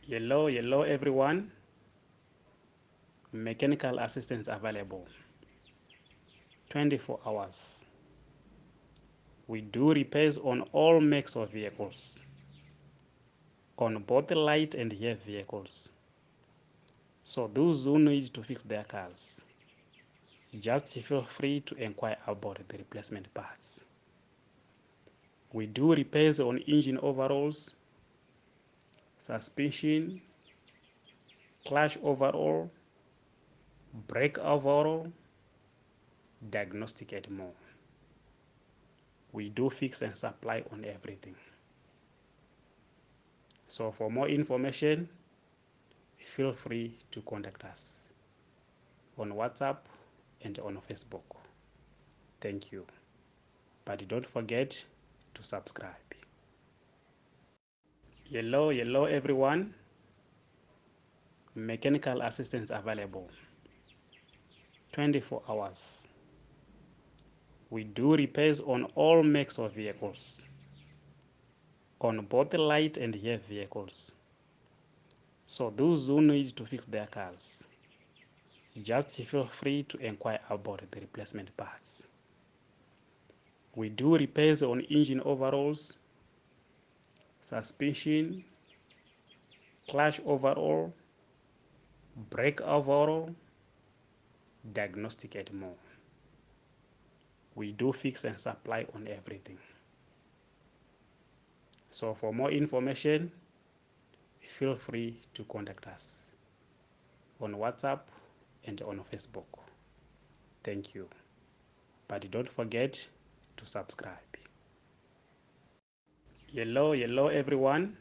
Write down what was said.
Hello everyone. Mechanical assistance available 24 hours. We do repairs on all makes of vehicles, on both light and heavy vehicles. So those who need to fix their cars, just feel free to inquire about the replacement parts. We do repairs on engine overhauls, suspension, clutch overhaul, brake overhaul, diagnostic and more. We do fix and supply on everything. So for more information, feel free to contact us on WhatsApp and on Facebook. Thank you. But don't forget to subscribe. Hello everyone. Mechanical assistance available 24 hours. We do repairs on all makes of vehicles, on both light and heavy vehicles. So those who need to fix their cars, just feel free to inquire about the replacement parts. We do repairs on engine overhauls, suspension, clutch overhaul, brake overhaul, diagnostic and more. We do fix and supply on everything. So for more information, feel free to contact us on WhatsApp and on Facebook. Thank you. But don't forget to subscribe. Hello everyone.